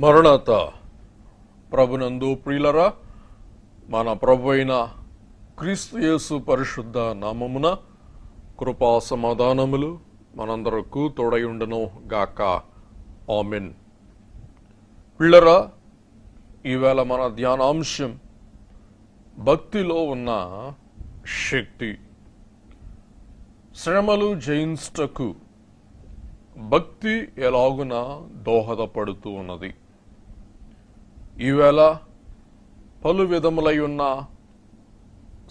మరణాత ప్రభునందు ప్రియులరా, మన ప్రభు అయిన క్రీస్తు యేసు పరిశుద్ధ నామమున కృపా సమాధానములు మనందరకు తోడయుండును గాక. ఆమెన్. ప్రియులరా, ఈవేళ మన ధ్యానాంశం భక్తిలో ఉన్న శక్తి. శ్రమలు జయించుటకు భక్తి ఎలాగున దోహదపడుతూ ఉన్నది. ఈవేళ పలు విధములై ఉన్న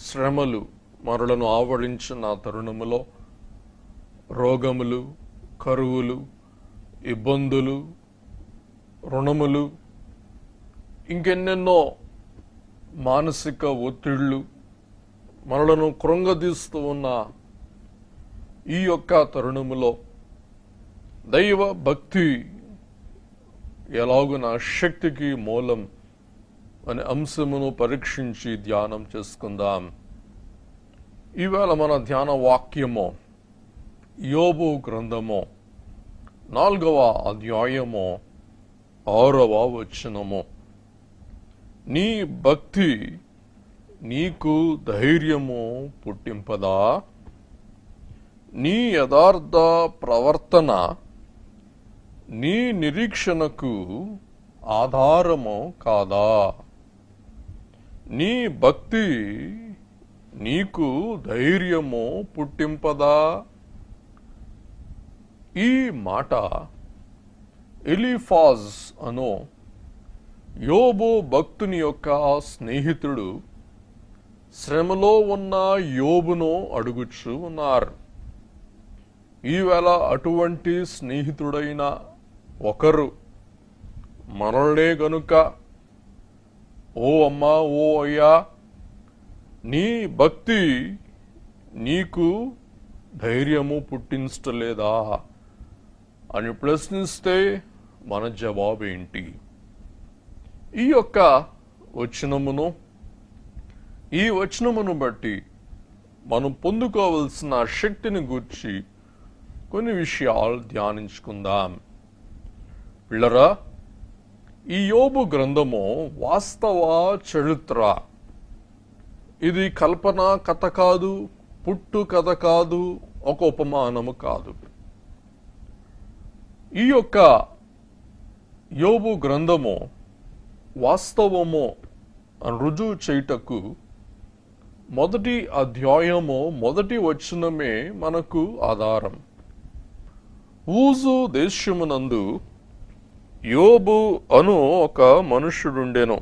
శ్రమలు మరులను ఆవరించిన తరుణములో రోగములు, కరువులు, ఇబ్బందులు, రుణములు, ఇంకెన్నెన్నో మానసిక ఒత్తిళ్లు మనలను కృంగదీస్తూ ఉన్న ఈ యొక్క తరుణములో దైవ భక్తి ఎలాగున శక్తికి మూలం అనే అంశమును పరీక్షించి ధ్యానం చేసుకుందాం. ఈవేళ మన ధ్యాన వాక్యము యోబు గ్రంథము 4వ అధ్యాయము 6వ వచనము. నీ భక్తి నీకు ధైర్యము పుట్టింపదా? నీ యథార్థ ప్రవర్తన నీ నిరీక్షణకు ఆధారము కాదా? నీ భక్తి నీకు ధైర్యము పుట్టింపదా? ఈ మాట ఎలీఫాజ్ అను యోబు భక్తుని యొక్క స్నేహితుడు శ్రమలో ఉన్న యోబును అడుగుచూ ఉన్నారు. ఈవేళ అటువంటి స్నేహితుడైన ఒకరు మనల్నే గనుక, ఓ అమ్మా, ఓ అయ్యా, నీ భక్తి నీకు ధైర్యము పుట్టించలేదా అని ప్రశ్నిస్తే మన జవాబేంటి? ఈ యొక్క వచనమును బట్టి మనం పొందుకోవలసిన శక్తిని గూర్చి కొన్ని విషయాలు ధ్యానించుకుందాం. పిల్లరా, ఈ యోబు గ్రంథము వాస్తవ చరిత్ర. ఇది కల్పన కథ కాదు, పుట్టు కథ కాదు, ఒక ఉపమానము కాదు. ఈ యొక్క యోబు గ్రంథము వాస్తవము రుజువు చేయుటకు మొదటి అధ్యాయము మొదటి వచనమే మనకు ఆధారం. ఊజు దేశమునందు యోబు అను ఒక మనుష్యుడుండెను.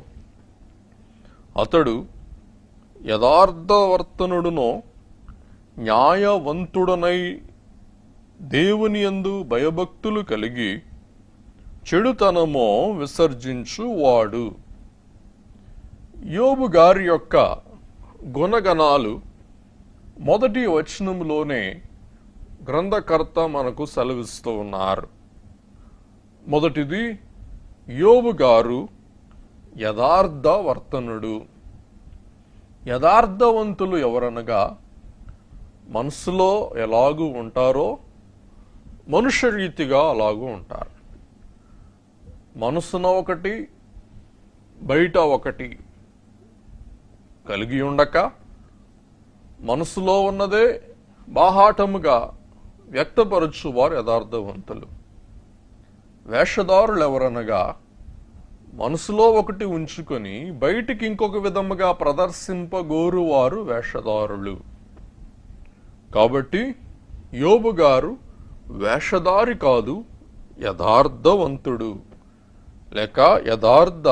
అతడు యథార్థవర్తనుడును న్యాయవంతుడనై దేవుని యందు భయభక్తులు కలిగి చెడుతనము విసర్జించువాడు. యోబు గారి యొక్క గుణగణాలు మొదటి వచనంలోనే గ్రంథకర్త మనకు సెలవిస్తూ ఉన్నారు. మొదటిది, యోబు గారు యథార్థవర్తనుడు. యథార్థవంతులు ఎవరనగా మనసులో ఎలాగూ ఉంటారో మనుష్య రీతిగా అలాగూ ఉంటారు. మనసున ఒకటి, బయట ఒకటి కలిగి ఉండక మనసులో ఉన్నదే బాహాటముగా వ్యక్తపరచువారు యథార్థవంతులు. వేషధారులు ఎవరనగా మనసులో ఒకటి ఉంచుకొని బయటికి ఇంకొక విధముగా ప్రదర్శింపగోరువారు వేషధారులు. కాబట్టి యోబు గారు వేషధారి కాదు, యథార్థవంతుడు లేక యథార్థ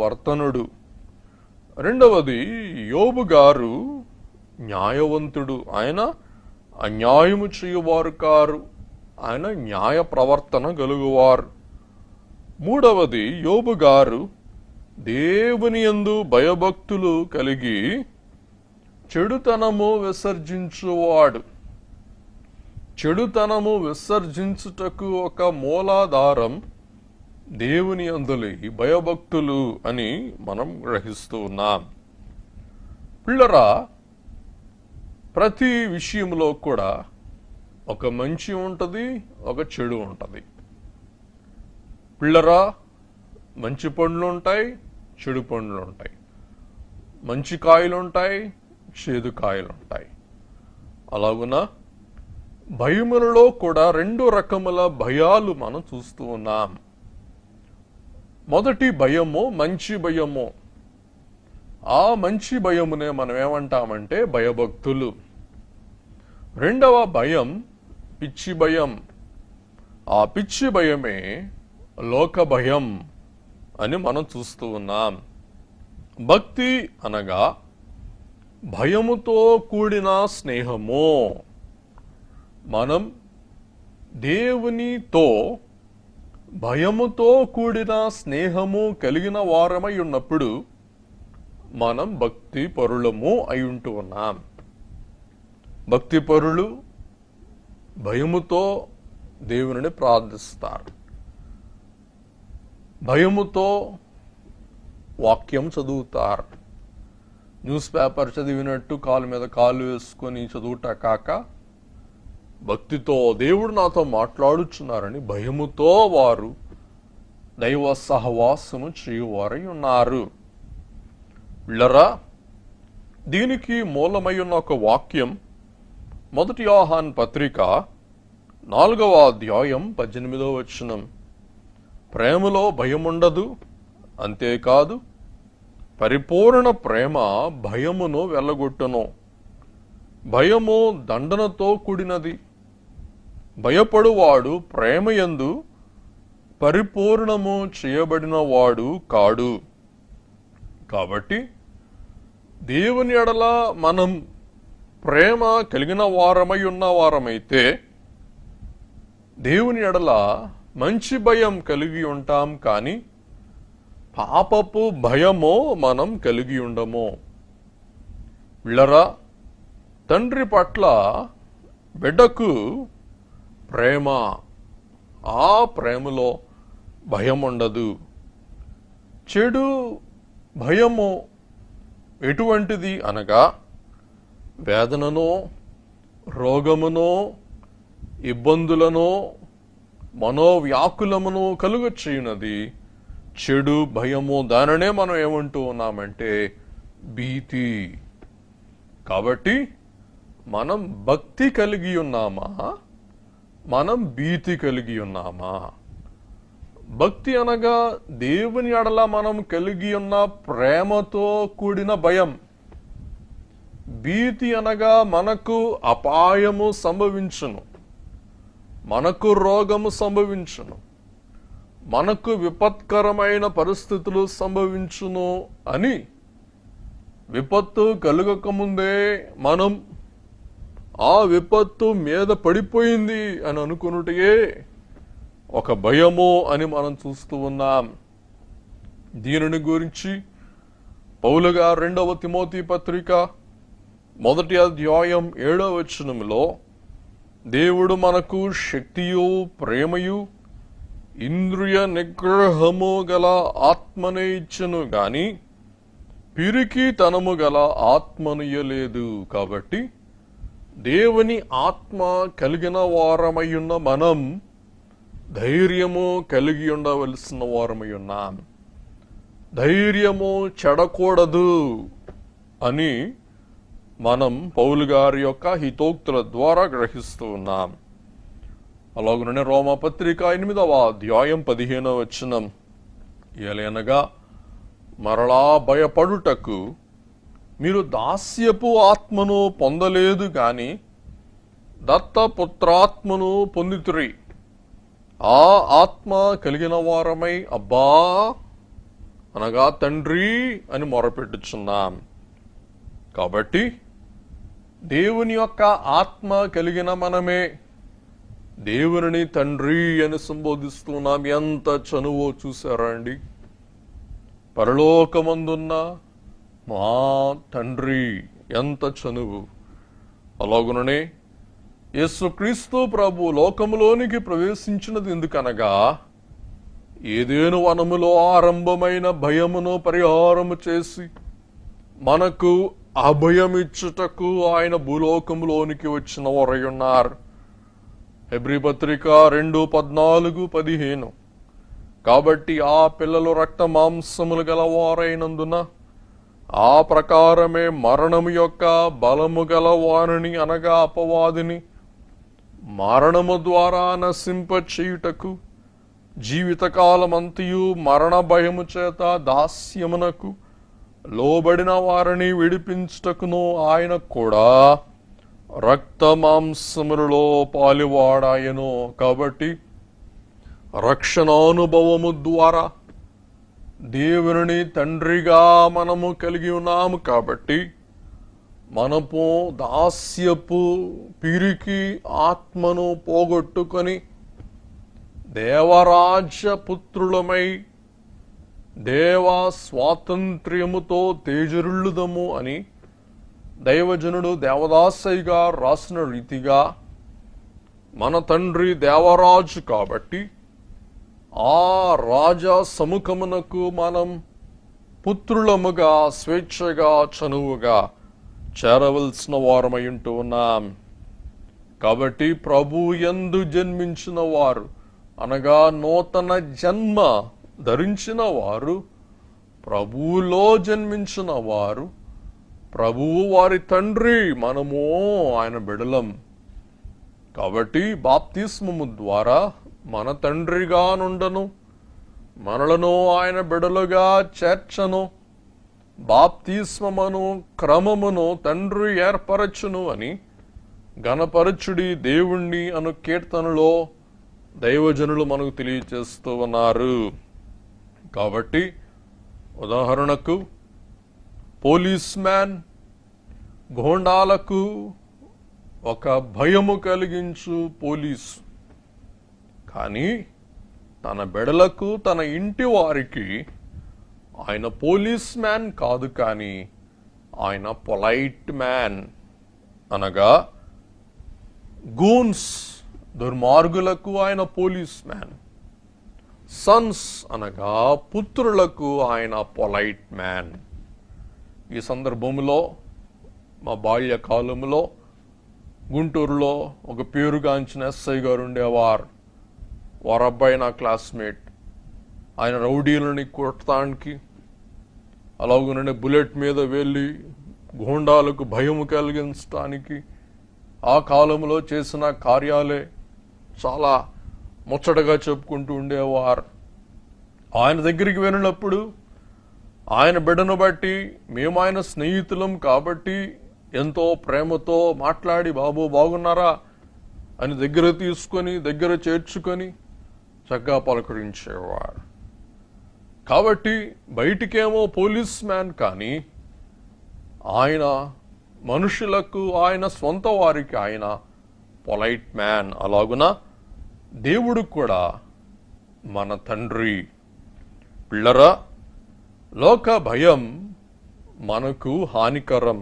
వర్తనుడు. రెండవది, యోబు గారు న్యాయవంతుడు. ఆయన అన్యాయము చేయువారు కారు, ఆయన న్యాయ ప్రవర్తన గలుగువారు. మూడవది, యోబు గారు దేవుని యందు భయభక్తులు కలిగి చెడుతనము విసర్జించువాడు. చెడుతనము విసర్జించుటకు ఒక మూలాధారం దేవుని యందులి భయభక్తులు అని మనం గ్రహిస్తూ ఉన్నాం. పిల్లరా, ప్రతి విషయంలో కూడా ఒక మంచి ఉంటుంది, ఒక చెడు ఉంటుంది. పిల్లరా, మంచి పండ్లు ఉంటాయి, చెడు పండ్లు ఉంటాయి. మంచి కాయలు ఉంటాయి, చేదు కాయలు ఉంటాయి. అలాగున భయములలో కూడా 2 రకముల భయాలు మనం చూస్తూ ఉన్నాం. మొదటి భయము మంచి భయము. ఆ మంచి భయమునే మనం ఏమంటామంటే భయభక్తులు. రెండవ భయం పిచ్చి భయం. ఆ పిచ్చి భయమే లోక భయం అని మనం చూస్తూ ఉన్నాం. భక్తి అనగా భయముతో కూడిన స్నేహము. మనం దేవునితో భయముతో కూడిన స్నేహము కలిగిన వారమై ఉన్నప్పుడు మనం భక్తి పరులము అయి ఉంటూ ఉన్నాం. భక్తి పరులు భయముతో దేవుని ప్రార్థిస్తారు. భయముతో వాక్యం చదువుతారు. న్యూస్ పేపర్ చదివినట్టు కాలు మీద కాలు వేసుకొని చదువుట కాక భక్తితో దేవుడు నాతో మాట్లాడుచున్నారని భయముతో వారు దైవ సహవాసము చేయువారై ఉన్నారు. పిల్లరా, దీనికి మూలమై ఉన్న ఒక వాక్యం 1 యోహాను పత్రిక 4వ అధ్యాయం 18వ వచనం. ప్రేమలో భయముండదు, అంతేకాదు పరిపూర్ణ ప్రేమ భయమును వెళ్ళగొట్టును. భయము దండనతో కూడినది. భయపడువాడు ప్రేమయందు పరిపూర్ణము చేయబడిన వాడు కాడు. కాబట్టి దేవుని ఎడల మనం ప్రేమ కలిగిన వారమై ఉన్న వారమైతే దేవుని ఎడల మంచి భయం కలిగి ఉంటాం, కానీ పాపపు భయము మనం కలిగి ఉండము. పిల్లరా, తండ్రి పట్ల బిడ్డకు ప్రేమ, ఆ ప్రేమలో భయం ఉండదు. చెడు భయము ఎటువంటిది అనగా వేదనను, రోగమును, ఇబ్బందులను, మనోవ్యాకులమును కలుగ చేయునది చెడు భయము. దానినే మనం ఏమంటూ ఉన్నామంటే భీతి. కాబట్టి మనం భక్తి కలిగి ఉన్నామా, మనం భీతి కలిగి ఉన్నామా? భక్తి అనగా దేవుని ఎడల మనం కలిగి ఉన్న ప్రేమతో కూడిన భయం. భీతి అనగా మనకు అపాయము సంభవించును, మనకు రోగము సంభవించును, మనకు విపత్కరమైన పరిస్థితులు సంభవించును అని విపత్తు కలుగకముందే మనం ఆ విపత్తు మీద పడిపోయింది అని అనుకున్నటే ఒక భయము అని మనం చూస్తూ ఉన్నాం. దీనిని గురించి పౌలు గారు 2వ తిమోతి పత్రిక 1వ అధ్యాయం 7వ వచనంలో దేవుడు మనకు శక్తియు ప్రేమయు ఇంద్రియ నిగ్రహము గల ఆత్మనే ఇచ్చెను గాని పిరికి తనము గల ఆత్మను ఇయ్యలేదు. కాబట్టి దేవుని ఆత్మ కలిగిన వారమై ఉన్న మనం ధైర్యము కలిగి ఉండవలసిన వారమై ఉన్నాం. ధైర్యము చెడకూడదు అని మనం పౌలు గారి యొక్క హితోక్తుల ద్వారా గ్రహిస్తూ ఉన్నాం. అలాగనే రోమపత్రిక 8వ అధ్యాయం 15వ వచనం, ఏలైనగా మరలా భయపడుటకు మీరు దాస్యపు ఆత్మను పొందలేదు గాని దత్తపుత్రాత్మను పొందితురి. ఆ ఆత్మ కలిగిన వారమై అబ్బా అనగా తండ్రి అని మొరపెట్టుచున్నాం. కాబట్టి దేవుని యొక్క ఆత్మ కలిగిన మనమే దేవుని తండ్రి అని సంబోధిస్తున్నాం. ఎంత చనువో చూసారా అండి? పరలోకమందున్న మా తండ్రి, ఎంత చనువు! అలాగుననే యేసుక్రీస్తు ప్రభు లోకములోనికి ప్రవేశించినది ఎందుకనగా ఏదేను వనములో ఆరంభమైన భయమును పరిహారము చేసి మనకు అభయమిచ్చుటకు ఆయన భూలోకములోనికి వచ్చిన వారై ఉన్నారు. హెబ్రీ పత్రిక 2:14-15. కాబట్టి ఆ పిల్లలు రక్త మాంసములు గలవారైనందున ఆ ప్రకారమే మరణము యొక్క బలము గల వారిని అనగా అపవాదిని మరణము ద్వారా నశింపచేయుటకు జీవితకాలమంతయు మరణ భయము చేత దాస్యమునకు లోబడిన వారిని విడిపించుటకును ఆయన కూడా రక్త మాంసములలో పాలువాడాయను. కాబట్టి రక్షణానుభవము ద్వారా దేవుని తండ్రిగా మనము కలిగి ఉన్నాము. కాబట్టి మనము దాస్యపు పిరికి ఆత్మను పోగొట్టుకొని దేవరాజ్య పుత్రులమై దేవ స్వాతంత్ర్యముతో తేజరుళ్ళుదము అని దైవజనుడు దేవదాసయ్య గారు రాసిన రీతిగా మన తండ్రి దేవరాజు కాబట్టి ఆ రాజా సముఖమునకు మనం పుత్రులముగా స్వేచ్ఛగా చనువుగా చేరవలసిన వారమై ఉంటూ ఉన్నాం. కాబట్టి ప్రభు యందు జన్మించిన వారు అనగా నూతన జన్మ ధరించిన వారు, ప్రభువులో జన్మించిన వారు, ప్రభువు వారి తండ్రి, మనము ఆయన బిడలం. కాబట్టి బాప్తిస్మము ద్వారా మన తండ్రిగా నుండను, మనలను ఆయన బిడలుగా చేర్చను, బాప్తిస్మమును క్రమమును తండ్రి ఏర్పరచును అని గణపరచుడి దేవుణ్ణి అను కీర్తనలో దైవజనులు మనకు తెలియచేస్తూ ఉన్నారు. కాబట్టి ఉదాహరణకు పోలీస్ మ్యాన్ గోండాలకు ఒక భయము కలిగించు పోలీసు, కానీ తన బెడలకు తన ఇంటి వారికి ఆయన పోలీస్ మ్యాన్ కాదు, కానీ ఆయన పొలైట్ మ్యాన్ అనగా గూన్స్ దుర్మార్గులకు ఆయన పోలీస్ మ్యాన్, సన్స్ అనగా పుత్రులకు ఆయన పొలైట్ మ్యాన్. ఈ సందర్భంలో మా బాల్యకాలంలో గుంటూరులో ఒక పేరుగాంచిన ఎస్ఐ గారు ఉండేవారు. వారి అబ్బాయి నా క్లాస్మేట్. ఆయన రౌడీలని కొట్టడానికి అలాగనే బుల్లెట్ మీద వెళ్ళి గోండాలకు భయము కలిగించడానికి ఆ కాలంలో చేసిన కార్యాలే చాలా ముచ్చటగా చెప్పుకుంటూ ఉండేవారు. ఆయన దగ్గరికి వెళ్ళినప్పుడు ఆయన బిడ్డను బట్టి మేము ఆయన స్నేహితులం కాబట్టి ఎంతో ప్రేమతో మాట్లాడి, బాబు బాగున్నారా అని దగ్గర తీసుకొని దగ్గర చేర్చుకొని చక్కగా పలకరించేవారు. కాబట్టి బయటికేమో పోలీస్ మ్యాన్, కానీ ఆయన మనుషులకు, ఆయన సొంత వారికి ఆయన పొలైట్ మ్యాన్. అలాగున దేవుడు కూడా మన తండ్రి. పిల్లరా, లోక భయం మనకు హానికరం.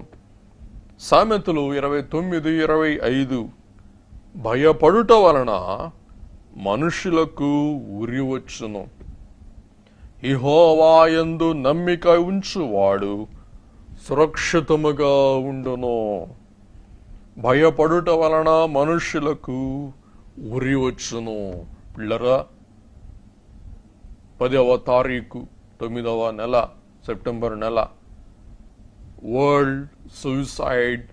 సామెతలు 29:25 భయపడుట వలన మనుషులకు ఉరి వచ్చును, యెహోవా యందు నమ్మిక ఉంచువాడు సురక్షితముగా ఉండును. భయపడుట వలన మనుషులకు ఉరి వచ్చును. పిల్లరా, 10వ తారీఖు 9వ నెల సెప్టెంబర్ నెల వరల్డ్ సూసైడ్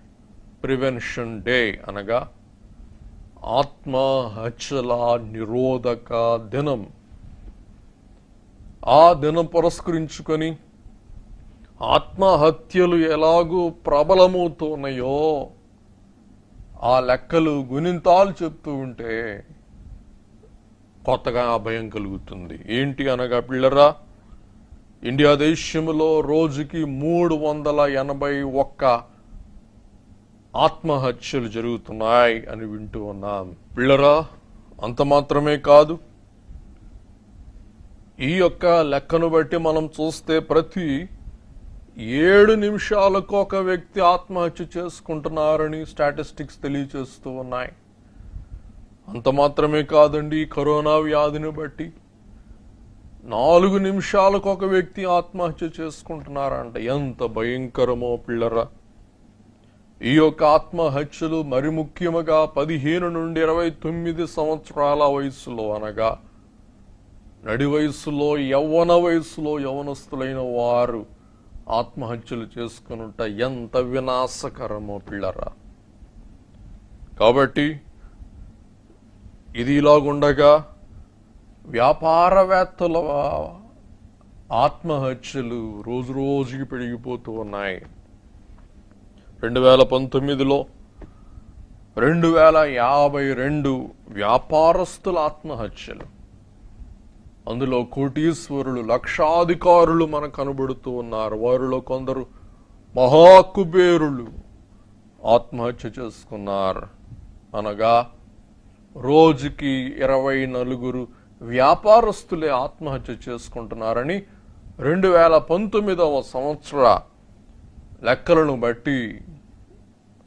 ప్రివెన్షన్ డే అనగా ఆత్మహత్యల నిరోధక దినం. ఆ దినం పురస్కరించుకొని ఆత్మహత్యలు ఎలాగూ ప్రబలమవుతున్నాయో ఆ లెక్కలు గుణింతాలు చెప్తూ ఉంటే కొత్తగా భయం కలుగుతుంది. ఏంటి అనగా పిల్లరా, ఇండియా దేశంలో రోజుకి 381 ఆత్మహత్యలు జరుగుతున్నాయి అని వింటూ ఉన్నాం. పిల్లరా, అంత మాత్రమే కాదు, ఈ యొక్క లెక్కను బట్టి మనం చూస్తే ప్రతి 7 నిమిషాలకు ఒక వ్యక్తి ఆత్మహత్య చేసుకుంటున్నారని స్టాటిస్టిక్స్ తెలియజేస్తూ ఉన్నాయి. అంత మాత్రమే కాదండి, కరోనా వ్యాధిని బట్టి 4 నిమిషాలకు ఒక వ్యక్తి ఆత్మహత్య చేసుకుంటున్నారంట. ఎంత భయంకరమో పిల్లరా. ఈ యొక్క ఆత్మహత్యలు మరి ముఖ్యముగా 15 నుండి 29 సంవత్సరాల వయసులో అనగా నడి వయసులో యవ్వన వయసులో యవనస్తులైన వారు ఆత్మహత్యలు చేసుకునుట ఎంత వినాశకరమో పిల్లరా. కాబట్టి ఇది ఇలాగుండగా వ్యాపారవేత్తల ఆత్మహత్యలు రోజు రోజుకి పెరిగిపోతూ ఉన్నాయి. 2019లో 2052 వ్యాపారస్తుల ఆత్మహత్యలు, అందులో కోటీశ్వరులు, లక్షాధికారులు మనకు కనబడుతూ ఉన్నారు. వారిలో కొందరు మహాకుబేరులు ఆత్మహత్య చేసుకున్నారు. అనగా రోజుకి 24 వ్యాపారస్తులే ఆత్మహత్య చేసుకుంటున్నారని 2019వ సంవత్సర లెక్కలను బట్టి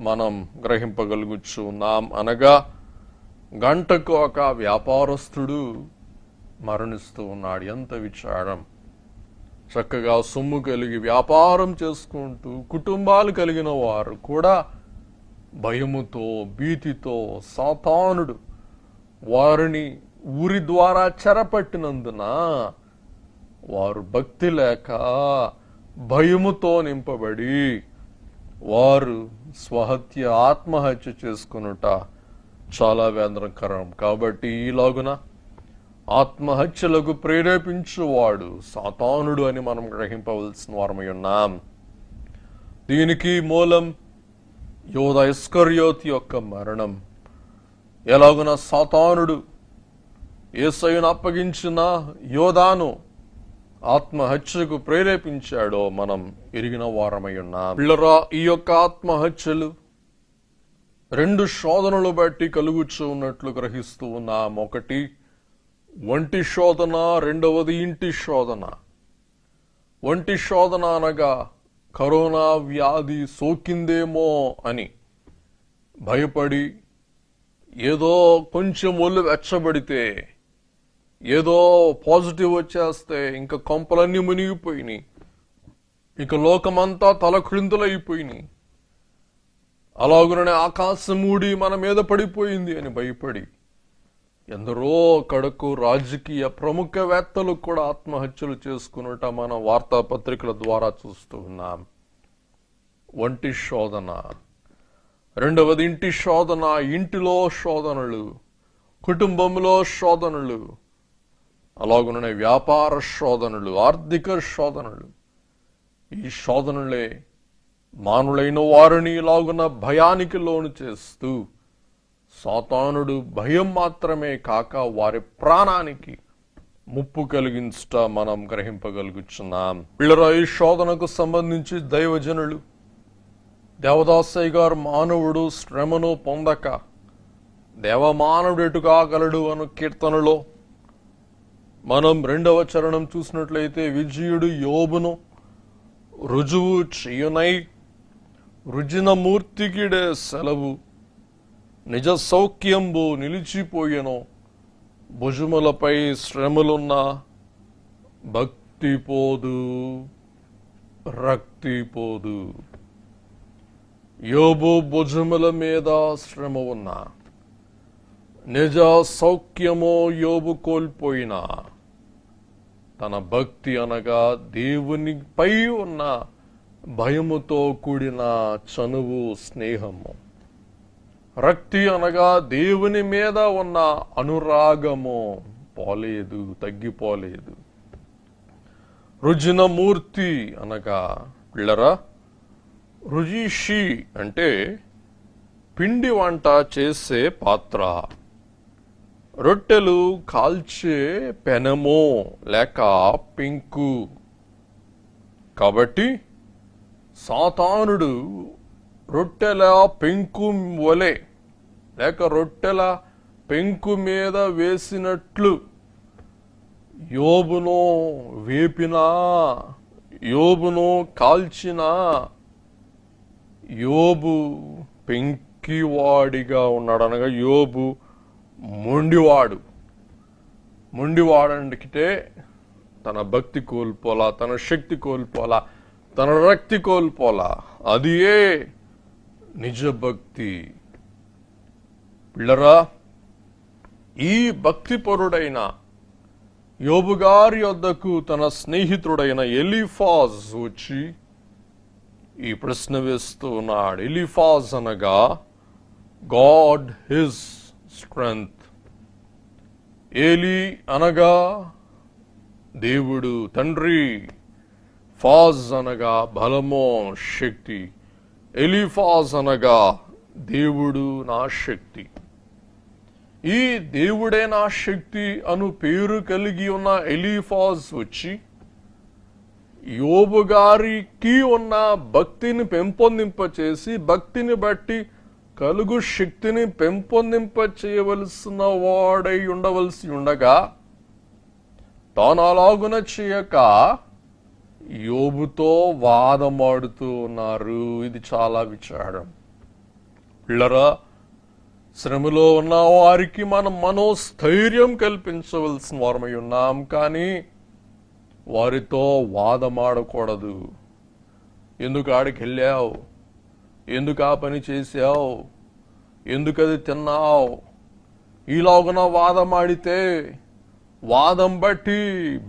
మనం గ్రహింపగలుగుచున్నాం. అనగా గంటకు ఒక వ్యాపారస్తుడు మరణిస్తూ ఉన్నాడు. ఎంత విచారం. చక్కగా సొమ్ము కలిగి వ్యాపారం చేసుకుంటూ కుటుంబాలు కలిగిన వారు కూడా భయముతో, భీతితో సాతానుడు వారిని ఊరి ద్వారా చెరపట్టినందున వారు భక్తి లేక భయముతో నింపబడి వారు స్వహత్య, ఆత్మహత్య చేసుకునుట చాలా వేదనకరం. కాబట్టి ఈలాగున ఆత్మహత్యలకు ప్రేరేపించువాడు సాతానుడు అని మనం గ్రహింపవలసిన వారమై ఉన్నాం. దీనికి మూలం యోధ ఇస్కర్యోతు యొక్క మరణం. ఎలాగున సాతానుడు యేసయ్యను అప్పగించిన యోధాను ఆత్మహత్యకు ప్రేరేపించాడో మనం ఎరిగిన వారమై ఉన్నాం. పిల్లరా, ఈ యొక్క ఆత్మహత్యలు 2 శోధనలు బట్టి కలుగుచూ ఉన్నట్లు గ్రహిస్తూ ఉన్నాం. ఒకటి ఒంటి శోధన, రెండవది ఇంటి శోధన. ఒంటి శోధన అనగా కరోనా వ్యాధి సోకిందేమో అని భయపడి ఏదో కొంచెం ఒళ్ళు వెచ్చబడితే, ఏదో పాజిటివ్ వచ్చేస్తే ఇంకా కొంపలన్నీ మునిగిపోయినాయి, ఇక లోకమంతా తలక్రిందులైపోయినాయి, అలాగుననే ఆకాశం మూడి మన మీద పడిపోయింది అని భయపడి ఎందరో కడకు రాజకీయ ప్రముఖవేత్తలు కూడా ఆత్మహత్యలు చేసుకున్నట మనం వార్తాపత్రికల ద్వారా చూస్తూ ఉన్నాం. ఒంటి శోధన. రెండవది ఇంటి శోధన. ఇంటిలో శోధనలు, కుటుంబంలో శోధనలు, అలాగుననే వ్యాపార శోధనలు, ఆర్థిక శోధనలు. ఈ శోధనలే మానులైన వారిని ఇలాగున భయానికి లోను చేస్తూ సాతానుడు భయం మాత్రమే కాక వారి ప్రాణానికి ముప్పు కలిగించుట మనం గ్రహింపగలుగుచున్నాం. పిల్లరా, ఈ శోధనకు సంబంధించి దైవజనులు దేవదాసయ్య గారు మానవుడు శ్రమను పొందక దేవమానవుడు ఎటు కాగలడు అను కీర్తనలో మనం 2వ చరణం చూసినట్లయితే, విజయుడు యోబును రుజువు చెయ్యునై రుజిన మూర్తికిడే సెలవు నిజ సౌఖ్యంబు నిలిచిపోయెను భుజములపై శ్రమలున్న భక్తి పోదు రక్తి పోదు. యోబు భుజముల మీద శ్రమ ఉన్నా, నిజ సౌఖ్యమో యోబు కోల్పోయినా, తన భక్తి అనగా దేవునిపై ఉన్న భయముతో కూడిన చనువు, స్నేహము, రక్తి అనగా దేవుని మీద ఉన్న అనురాగము పోలేదు, తగ్గిపోలేదు. రుజిన మూర్తి అనగా పిల్లరా, రుజిషి అంటే పిండి వంట చేసే పాత్ర, రొట్టెలు కాల్చే పెనము లేక పెంకు. కాబట్టి సాతానుడు రొట్టెల పెంకు వలె లేక రొట్టెల పెంకు మీద వేసినట్లు యోబును వేపినా, యోబును కాల్చినా, యోబు పెంకివాడిగా ఉన్నాడు. అనగా యోబు మొండివాడు. మొండివాడంటే తన భక్తి కోల్పోలా, తన శక్తి కోల్పోలా, తన రక్తి కోల్పోలా. అది ఏ నిజ భక్తి. పిల్లరా, ఈ భక్తిపరుడైన యోబు గారి వద్దకు తన స్నేహితుడైన ఎలీఫాజ్ వచ్చి ఈ ప్రశ్న వేస్తూ ఉన్నాడు. ఎలీఫాజ్ అనగా గాడ్ హిజ్ స్ట్రెంగ్త్. ఏలి అనగా దేవుడు తండ్రి, ఫాజ్ అనగా బలమో శక్తి. ఎలీఫాజ్ అనగా దేవుడు నా శక్తి. ఈ దేవుడే నా శక్తి అను పేరు కలిగి ఉన్న ఎలీఫాజ్ వచ్చి యోబు గారికి ఉన్న భక్తిని పెంపొందింపచేసి, భక్తిని బట్టి కలుగు శక్తిని పెంపొందింప చేయవలసిన వాడై ఉండవలసి ఉండగా తాను అలాగున చేయక యోబుతో వాదమాడుతూ ఉన్నారు. ఇది చాలా విచారం. పిల్లరా, శ్రమలో ఉన్న వారికి మనం మనోస్థైర్యం కల్పించవలసిన వారమై ఉన్నాం, కానీ వారితో వాదమాడకూడదు. ఎందుకు ఆడికి వెళ్ళావు, ఎందుకు ఆ పని చేశావు, ఎందుకు అది తిన్నావు, ఈలోగున వాదమాడితే వాదం బట్టి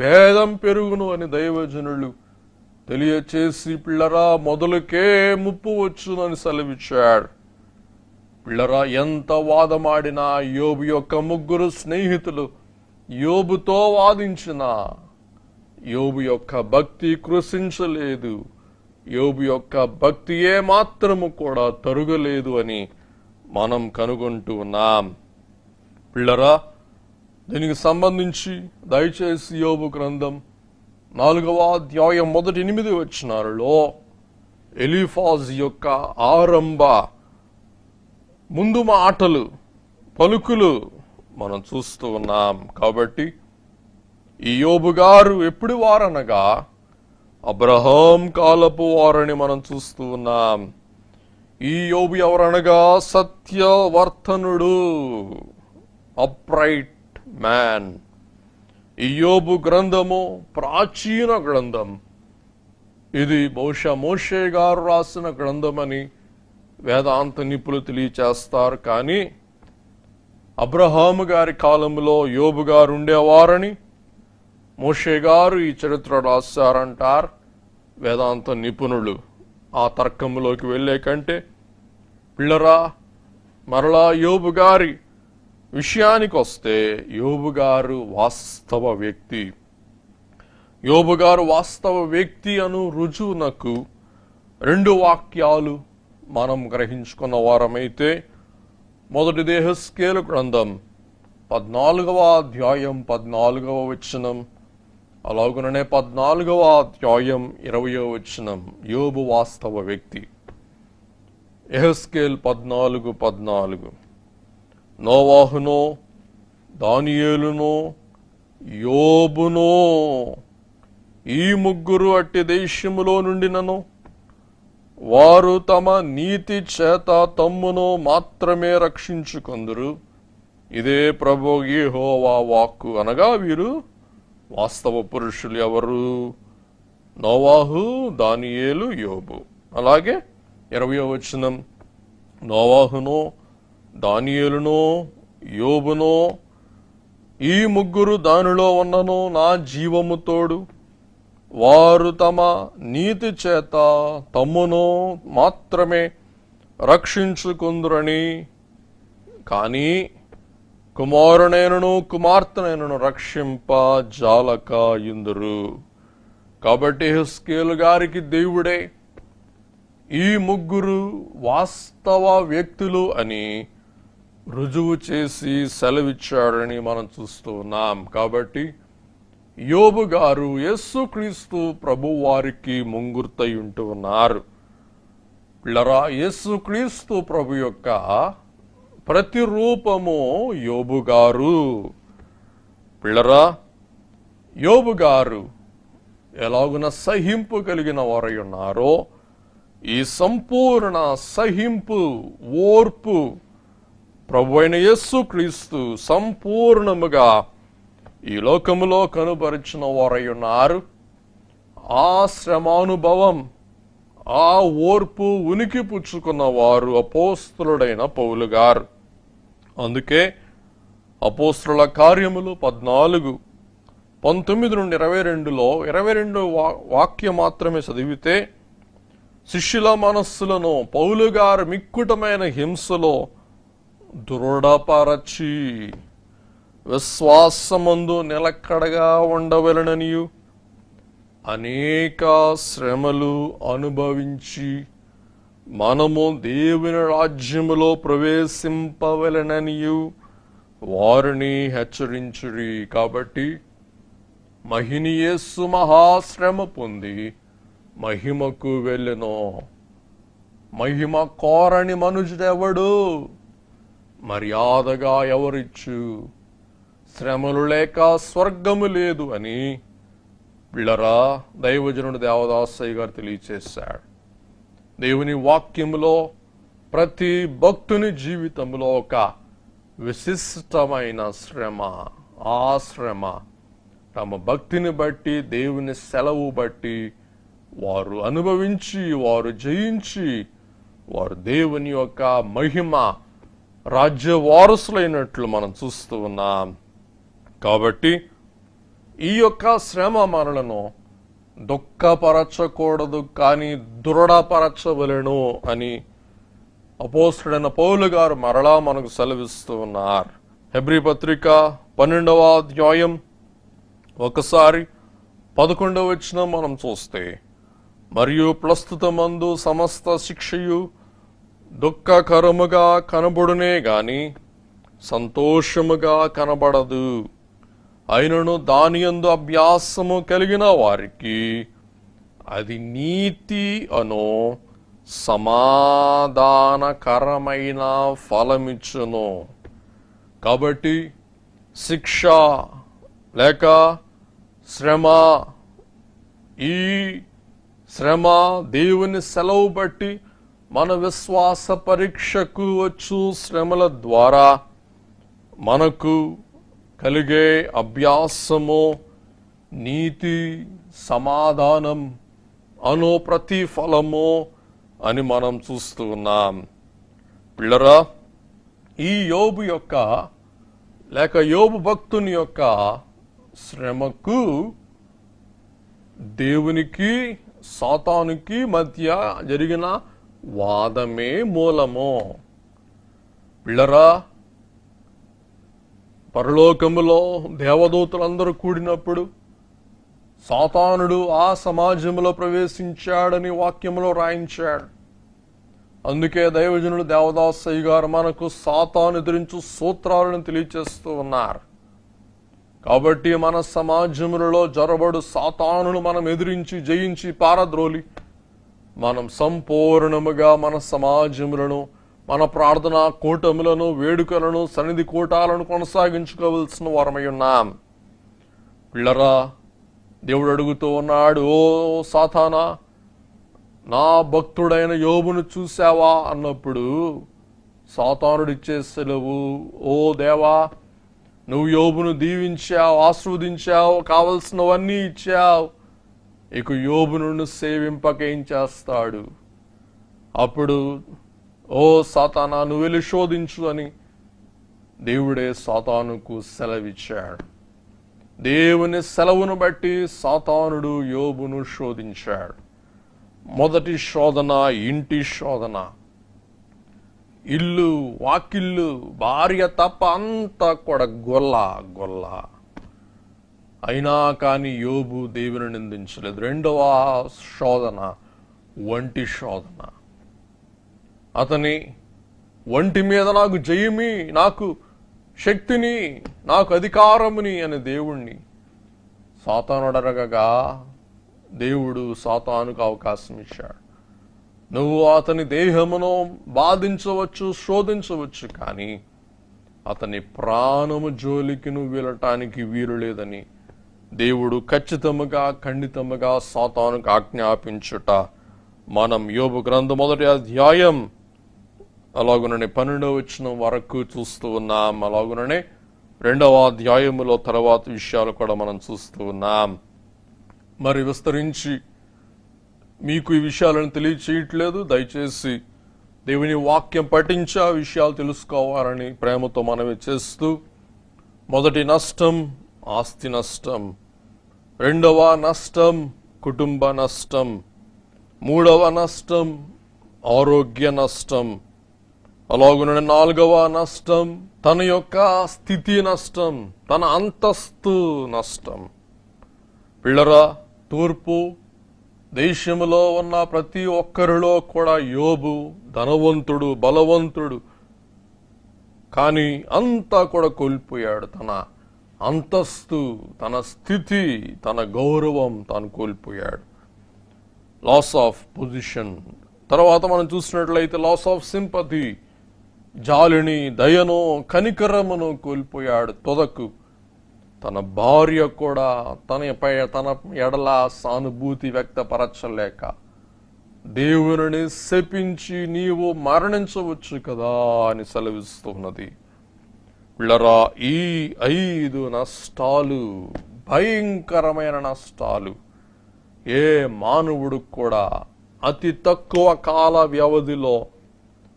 భేదం పెరుగును అని దైవజనులు తెలియచేసి, పిల్లరా మొదలుకే ముప్పు వచ్చునని సెలవిచ్చాడు. పిల్లరా, ఎంత వాదమాడినా యోబు యొక్క ముగ్గురు స్నేహితులు యోబుతో వాదించినా యోబు యొక్క భక్తి కృషించలేదు. యోబు యొక్క భక్తి ఏ మాత్రము కూడా తరుగలేదు అని మనం కనుగొంటూ ఉన్నాం. పిల్లరా, దీనికి సంబంధించి దయచేసి యోబు గ్రంథం 4వ అధ్యాయం 1-8 వచనాలలో ఎలీఫాజ్ యొక్క ఆరంభ ముందు మాటలు, పలుకులు మనం చూస్తూ ఉన్నాం. కాబట్టి ఈ యోబు గారు ఎప్పుడు వారనగా అబ్రహాం కాలపు వారని మనం చూస్తూ ఉన్నాం. ఈ యోబు ఎవరనగా సత్యవర్తనుడు, అప్రైట్ మ్యాన్. ఈ యోబు గ్రంథము ప్రాచీన గ్రంథం. ఇది బహుశా మోషే గారు రాసిన గ్రంథమని వేదాంత నిపుణులు తెలియచేస్తారు. కానీ అబ్రహాము గారి కాలంలో యోబు గారు ఉండేవారని మోషే గారు ఈ చరిత్ర రాశారంటారు వేదాంత నిపుణులు. ఆ తర్కంలోకి వెళ్ళే కంటే పిల్లరా, మరలా యోబు గారి విషయానికి వస్తే యోబు గారు వాస్తవ వ్యక్తి. యోబు గారు వాస్తవ వ్యక్తి అను రుజువునకు 2 వాక్యాలు మనం గ్రహించుకున్న వారమైతే, మొదటిది యెహెజ్కేలు గ్రంథం 14వ అధ్యాయం 14వ వచనం, అలాగుననే 14వ అధ్యాయం 20వ వచనం. యోబు వాస్తవ వ్యక్తి. యెహెజ్కేలు 14:14 నోవాహునో, దానియేలునో, యోబునో ఈ ముగ్గురు అట్టి దేశములో నుండినను వారు తమ నీతి చేత తమ్మును మాత్రమే రక్షించుకొందురు. ఇదే ప్రభు యెహోవా వాక్కు. అనగా వీరు వాస్తవ పురుషులు ఎవరు? నోవాహు, దానియేలు, యోబు. అలాగే 20వ వచనం, నోవాహునో, దానియేలునో, యోబునో ఈ ముగ్గురు దానిలో ఉన్నను నా జీవము తోడు వారు తమ నీతి చేత తమ్మును మాత్రమే రక్షించుకుందురని, కానీ కుమారునైనను కుమార్తెనైనను రక్షింప జాలక ఇందురు. కాబట్టి యెహెజ్కేలు గారికి దేవుడే ఈ ముగ్గురు వాస్తవ వ్యక్తులు అని రుజువు చేసి సెలవిచ్చాడని మనం చూస్తూ ఉన్నాం. కాబట్టి యోబు గారు యేసుక్రీస్తు ప్రభు వారికి ముంగుర్తై ఉంటూ ఉన్నారు. పిల్లరా, యేసుక్రీస్తు ప్రభు యొక్క ప్రతిరూపము యోబు గారు. పిల్లరా, యోబు గారు ఎలాగున సహింపు కలిగిన వారై ఉన్నారో, ఈ సంపూర్ణ సహింపు, ఓర్పు ప్రభు అయిన యేసుక్రీస్తు సంపూర్ణముగా ఈ లోకములో కనుపరిచిన వారై ఉన్నారు. ఆ శ్రమానుభవం, ఆ ఓర్పు ఉనికి పుచ్చుకున్న వారు అపోస్తలుడైన పౌలు గారు. అందుకే అపోస్తలుల కార్యములు 14 19 నుండి 22లో 22 వాక్యం మాత్రమే చదివితే, శిష్యుల మనస్సులను పౌలు గారు మిక్కుటమైన హింసలో దృఢపరచి విశ్వాసమందు నిలకడగా ఉండవలెననియు అనేక శ్రమలు అనుభవించి మనము దేవుని రాజ్యములో ప్రవేశింపవలెననియు వారిని హెచ్చరించుడి. కాబట్టి మహిని యేసు మహాశ్రమ పొంది మహిమకు వెళ్ళెను. మహిమ కోరని మనుజుడెవడు? మర్యాదగా ఎవరిచ్చు? శ్రమలు లేక స్వర్గము లేదు అని పిల్లరా దైవజనుడు దేవదాసయ్య గారు తెలియచేశాడు. దేవుని వాక్యములో ప్రతి భక్తుని జీవితంలో ఒక విశిష్టమైన శ్రమ, ఆ శ్రమ తమ భక్తిని బట్టి, దేవుని సెలవు బట్టి వారు అనుభవించి, వారు జయించి, వారు దేవుని యొక్క మహిమ రాజ్య వారసులైనట్లు మనం చూస్తూ ఉన్నాం. కాబట్టి ఈ యొక్క శ్రమ మనలను దుఃఖపరచకూడదు, కానీ దృఢపరచవలెను అని అపోస్తలుడైన పౌలు గారు మరలా మనకు సెలవిస్తూ ఉన్నారు. హెబ్రీ పత్రిక 12వ అధ్యాయం ఒకసారి 11వ వచనం మనం చూస్తే, మరియు ప్రస్తుతమందు సమస్త శిక్షయు దుఃఖకరముగా కనబడునే గాని సంతోషముగా కనబడదు. అయినను దానియందు అభ్యాసము కలిగిన వారికి అది నీతి అను సమాధానకరమైన ఫలమిచ్చును. కాబట్టి శిక్ష లేక శ్రమ, ఈ శ్రమ దేవుని సెలవు బట్టి మన విశ్వాస పరీక్షకు వచ్చు శ్రమల ద్వారా మనకు కలిగే అభ్యాసము, నీతి, సమాధానం అను ప్రతిఫలము అని మనం చూస్తూ ఉన్నాం. పిల్లరా, ఈ యోబు యొక్క లేక యోబు భక్తుని యొక్క శ్రమకు దేవునికి సాతానుకి మధ్య జరిగిన వాదమే మూలము. పిల్లరా, పరలోకములో దేవదూతలందరూ కూడినప్పుడు సాతానుడు ఆ సమాజంలో ప్రవేశించాడని వాక్యములో రాయించాడు. అందుకే దైవజనుడు దేవదాసయ్య గారు మనకు సాతాను ఎదిరించు సూత్రాలను తెలియచేస్తూ ఉన్నారు. కాబట్టి మన సమాజములలో జరబడు సాతానును మనం ఎదిరించి జయించి పారద్రోలి మనం సంపూర్ణముగా మన సమాజములను, మన ప్రార్థనా కూటములను, వేడుకలను, సన్నిధి కూటాలను కొనసాగించుకోవలసిన వారమై ఉన్నాం. పిల్లరా, దేవుడు అడుగుతూ ఉన్నాడు, ఓ సాతానా, నా భక్తుడైన యోబును చూసావా అన్నప్పుడు సాతానుడు ఇచ్చే సెలవు, ఓ దేవా, నువ్వు యోబును దీవించావు, ఆశీర్వదించావు, కావలసినవన్నీ ఇచ్చావు, ఇక యోబును సేవింపక ఏం చేస్తాడు? అప్పుడు ఓ సాతానా, నువ్వు వెళ్ళి శోధించు అని దేవుడే సాతానుకు సెలవిచ్చాడు. దేవుని సెలవును బట్టి సాతానుడు యోబును శోధించాడు. మొదటి శోధన ఇంటి శోధన. ఇల్లు, వాకిళ్ళు, భార్య తప్ప అంతా కూడా గొల్ల. అయినా కానీ యోబు దేవుని నిందించలేదు. రెండవ శోధన ఒంటి శోధన. అతని ఒంటి మీద నాకు జయమి, నాకు శక్తిని, నాకు అధికారముని అనే దేవుణ్ణి సాతానుడు అడగగా దేవుడు సాతానుకు అవకాశం ఇచ్చాడు. నువ్వు అతని దేహమును బాధించవచ్చు, శోధించవచ్చు, కానీ అతని ప్రాణము జోలికి నువ్వు వెళ్ళటానికి వీలు లేదని దేవుడు ఖచ్చితముగా, ఖండితముగా సాతానుకు ఆజ్ఞాపించుట మనం యోబు గ్రంథం 1వ అధ్యాయం అలాగుననే 12వ వచనం వరకు చూస్తూ ఉన్నాం. అలాగుననే 2వ అధ్యాయములో తర్వాత విషయాలు కూడా మనం చూస్తూ ఉన్నాం. మరి విస్తరించి మీకు ఈ విషయాలను తెలియచేయట్లేదు. దయచేసి దేవుని వాక్యం పఠించి ఆ విషయాలు తెలుసుకోవాలని ప్రేమతో మనవి చేస్తూ, మొదటి నష్టం ఆస్తి నష్టం. రెండవ నష్టం కుటుంబ నష్టం, మూడవ నష్టం ఆరోగ్య నష్టం, అలాగున నాలుగవ నష్టం తన యొక్క స్థితి నష్టం, తన అంతస్తు నష్టం. పిల్లరా, తూర్పు దేశములో ఉన్న ప్రతి ఒక్కరిలో కూడా యోబు ధనవంతుడు, బలవంతుడు, కానీ అంతా కూడా కోల్పోయాడు. తన అంతస్తు, తన స్థితి, తన గౌరవం తాను కోల్పోయాడు. Loss of position. తర్వాత మనం చూసినట్లయితే లాస్ ఆఫ్ సింపతి, జాలిని, దయను, కనికరమును కోల్పోయాడు. తొదకు తన భార్య కూడా తన ఎడల సానుభూతి వ్యక్తపరచలేక దేవుని శపించి నీవు మరణించవచ్చు కదా అని సెలవిస్తున్నది. పిల్లరా, ఈ 5 నష్టాలు భయంకరమైన నష్టాలు. ఏ మానవుడు కూడా అతి తక్కువ కాల వ్యవధిలో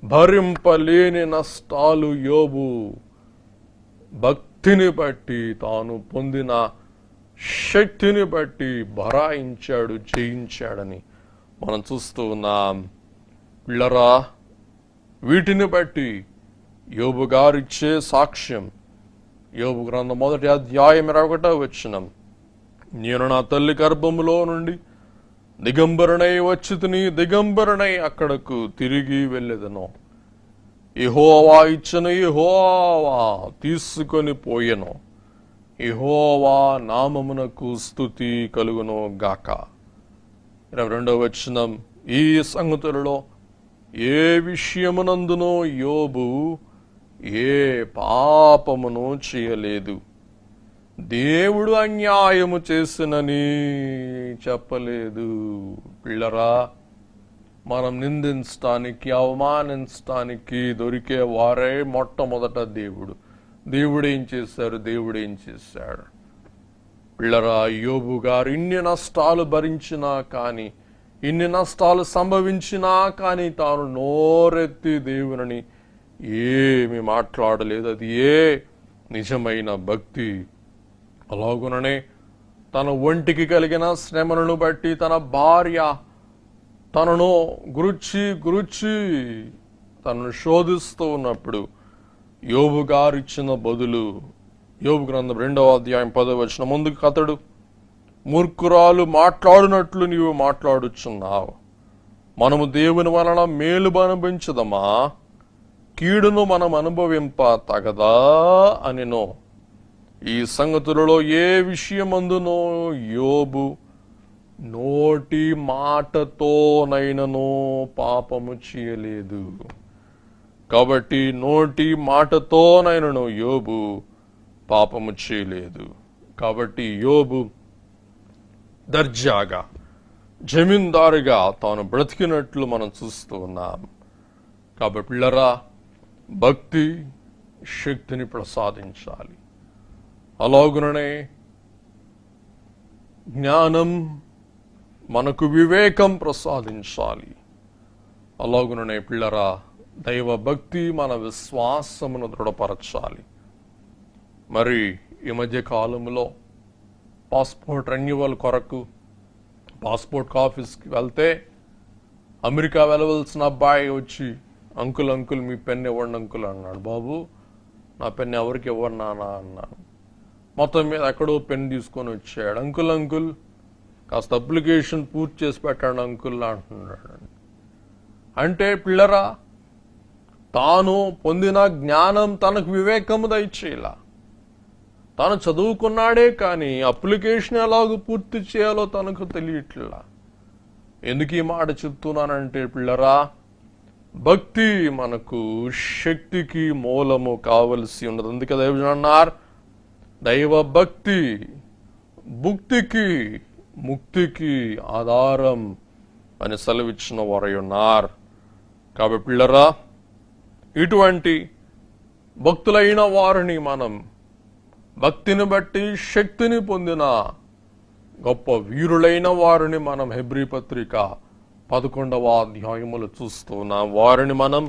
భరింపలేని నష్టాలు యోబు భక్తిని బట్టి, తాను పొందిన శక్తిని బట్టి భరాయించాడు, జయించాడని మనం చూస్తూ ఉన్నాం. పిల్లరా, వీటిని బట్టి యోబు గారిచ్చే సాక్ష్యం. యోబు గ్రంథం 1వ అధ్యాయం 21వ వచనం, నేను నా తల్లి గర్భములో నుండి దిగంబరునై వచ్చితిని, దిగంబరునై అక్కడకు తిరిగి వెళ్ళెదను. యెహోవా ఇచ్చను, యెహోవా తీసుకొని పోయెను, యెహోవా నామమునకు స్తుతి కలుగును గాక. 22వ వచనం, ఈ సంగతులలో ఏ విషయమునందునో యోబు ఏ పాపమును చేయలేదు, దేవుడు అన్యాయము చేసినని చెప్పలేదు. పిల్లరా, మనం నిందించడానికి, అవమానించడానికి దొరికే వారే మొట్టమొదట దేవుడు ఏం చేశారు, దేవుడు ఏం చేశాడు. పిల్లరా, యోబు గారు ఇన్ని నష్టాలు భరించినా కానీ, ఇన్ని నష్టాలు సంభవించినా కానీ తాను నోరెత్తి దేవుని ఏమి మాట్లాడలేదు. అది ఏ నిజమైన భక్తి. అలాగుననే తన ఒంటికి కలిగిన శ్రమలను బట్టి తన భార్య తనను గురుచి తనను శోధిస్తూ ఉన్నప్పుడు యోబు గారు ఇచ్చిన బదులు, యోబు గ్రంథం 2వ అధ్యాయం 10వ వచనం, ముందుకు అతడు, మూర్ఖురాలు మాట్లాడినట్లు నీవు మాట్లాడుచున్నావు, మనము దేవుని వలన మేలు అనుభవించదమా, కీడును మనం అనుభవింప తగదా అనినో. ఈ సంగతులలో ఏ విషయమందునో యోబు నోటి మాటతోనైనను పాపము చేయలేదు. కాబట్టి నోటి మాటతోనైనను యోబు పాపము చేయలేదు. కాబట్టి యోబు దర్జాగా, జమీందారుగా తాను బ్రతికినట్లు మనం చూస్తూ ఉన్నాం. కాబట్టి పిల్లరా, భక్తి శక్తిని ప్రసాదించాలి. అలాగుననే జ్ఞానం మనకు వివేకం ప్రసాదించాలి. అలాగుననే పిల్లరా, దైవ భక్తి మన విశ్వాసమును దృఢపరచాలి. మరి ఈ మధ్య కాలంలో పాస్పోర్ట్ రెన్యువల్ కొరకు పాస్పోర్ట్ ఆఫీస్కి వెళ్తే అమెరికా వెళ్ళవలసిన అబ్బాయి వచ్చి, అంకుల్ మీ పెన్ ఇవ్వండి అంకుల్ అన్నాడు. బాబు, నా పెన్ ఎవరికి ఇవ్వరు నానా అన్నాను. మొత్తం మీద ఎక్కడో పెన్ తీసుకొని వచ్చాడు. అంకుల్ కాస్త అప్లికేషన్ పూర్తి చేసి పెట్టండి అంకుల్ అంటున్నాడు. అంటే పిల్లరా, తాను పొందిన జ్ఞానం తనకు వివేకము దయచేయాల. తాను చదువుకున్నాడే కానీ అప్లికేషన్ ఎలాగో పూర్తి చేయాలో తనకు తెలియట్లా. ఎందుకు ఈ మాట చెప్తున్నానంటే పిల్లరా, భక్తి మనకు శక్తికి మూలము కావలసి ఉన్నది. అందుకే దైవజనుడు అన్నారు, దైవ భక్తి భుక్తికి ముక్తికి ఆధారం అని సెలవిచ్చిన వారై ఉన్నారు. కాబట్టి పిల్లరా, ఇటువంటి భక్తులైన వారిని మనం, భక్తిని బట్టి శక్తిని పొందిన గొప్ప వీరులైన వారిని మనం హెబ్రీ పత్రిక 11వ అధ్యాయములు చూస్తున్నాం. వారిని మనం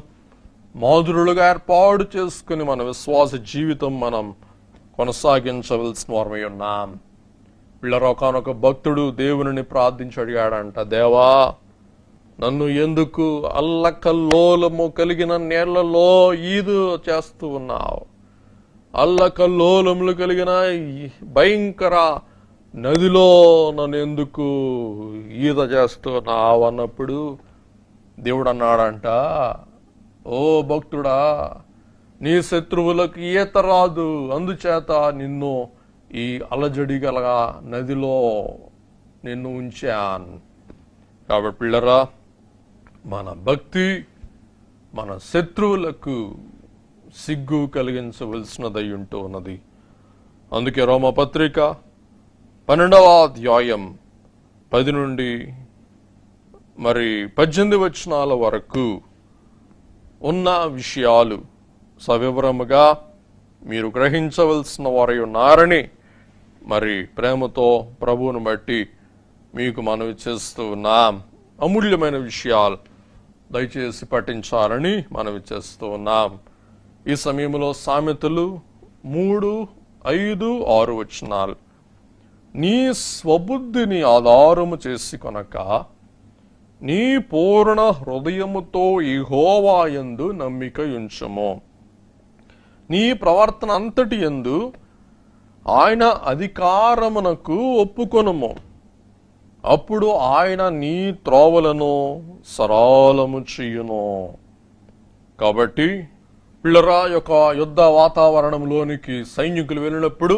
మాదిరులుగా ఏర్పాటు చేసుకుని మన విశ్వాస జీవితం మనం కొనసాగించవలసిన వారమై ఉన్నాం. పిల్లరా, ఒకనొక భక్తుడు దేవుని ప్రార్థించి అడిగాడంట, దేవా, నన్ను ఎందుకు అల్లకల్లోలము కలిగిన నీళ్లలో ఈదు చేస్తూ ఉన్నావు? అల్లకల్లోలములు కలిగిన భయంకర నదిలో నన్ను ఎందుకు ఈద చేస్తున్నావు అన్నప్పుడు దేవుడు అన్నాడంట, ఓ భక్తుడా, నీ శత్రువులకు ఈత రాదు, అందుచేత నిన్ను ఈ అలజడి గల నదిలో నిన్ను ఉంచాను. కాబట్టి పిల్లరా, మన భక్తి మన శత్రువులకు సిగ్గు కలిగించవలసినదై ఉంటూ ఉన్నది. అందుకే రోమపత్రిక 12వ అధ్యాయం 10 నుండి 18 వచనాల వరకు ఉన్న విషయాలు సవివరముగా మీరు గ్రహించవలసిన వారై ఉన్నారని ప్రేమతో ప్రభువును బట్టి మీకు మనవి చేస్తూ ఉన్నాం. అమూల్యమైన విషయాలు దయచేసి పఠించాలని మనవి చేస్తూ ఉన్నాం. ఈ సమయంలో సామెతలు 3, 5, 6 వచనాలు. నీ స్వబుద్ధిని ఆధారము చేసి కొనక నీ పూర్ణ హృదయముతో యెహోవా యందు నమ్మిక ఉంచుము. నీ ప్రవర్తన అంతటి యందు ఆయన అధికారమునకు ఒప్పుకొనుము. అప్పుడు ఆయన నీ త్రోవలను సరళము చేయును. కాబట్టి పిల్లరా, యొక్క యుద్ధ వాతావరణంలోనికి సైనికులు వెళ్ళినప్పుడు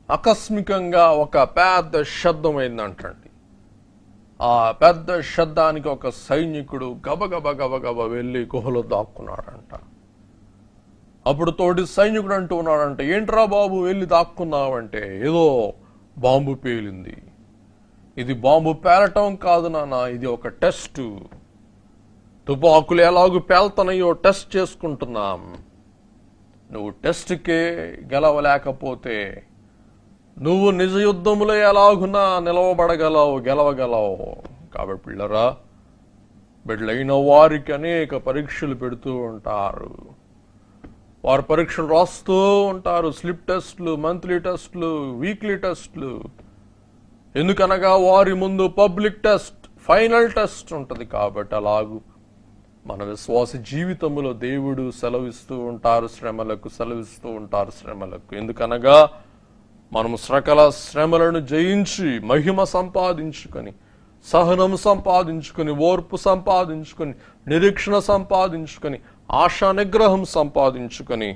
ఆకస్మికంగా ఒక పెద్ద శబ్దం అయిందంటండి. ఆ పెద్ద శబ్దానికి ఒక సైనికుడు గబగబ గబగబ వెళ్ళి గుహలో దాక్కున్నాడంట. అప్పుడు తోటి సైనికుడు అంటూ ఉన్నాడంట, ఏంట్రా బాబు వెళ్ళి దాక్కున్నావంటే, ఏదో బాంబు పేలింది. ఇది బాంబు పేలటం కాదు నాన్న, ఇది ఒక టెస్ట్. తుపాకులు ఎలాగూ పేల్తనయో టెస్ట్ చేసుకుంటున్నాం. నువ్వు టెస్ట్కే గెలవలేకపోతే నువ్వు నిజ యుద్ధములో ఎలాగున్నా గెలవగలవు. కాబట్టి పిల్లరా, బిడ్డలైన వారికి అనేక పరీక్షలు పెడుతూ ఉంటారు. వారు పరీక్షలు రాస్తూ ఉంటారు. స్లిప్ టెస్ట్లు, మంత్లీ టెస్ట్లు, వీక్లీ టెస్ట్లు. ఎందుకనగా వారి ముందు పబ్లిక్ టెస్ట్, ఫైనల్ టెస్ట్ ఉంటుంది. కాబట్టి అలాగూ మన విశ్వాస జీవితంలో దేవుడు సెలవిస్తూ ఉంటారు శ్రమలకు. ఎందుకనగా మనము సకల శ్రమలను జయించి మహిమ సంపాదించుకొని, సహనం సంపాదించుకొని, ఓర్పు సంపాదించుకొని, నిరీక్షణ సంపాదించుకొని, ఆశా నిగ్రహం సంపాదించుకొని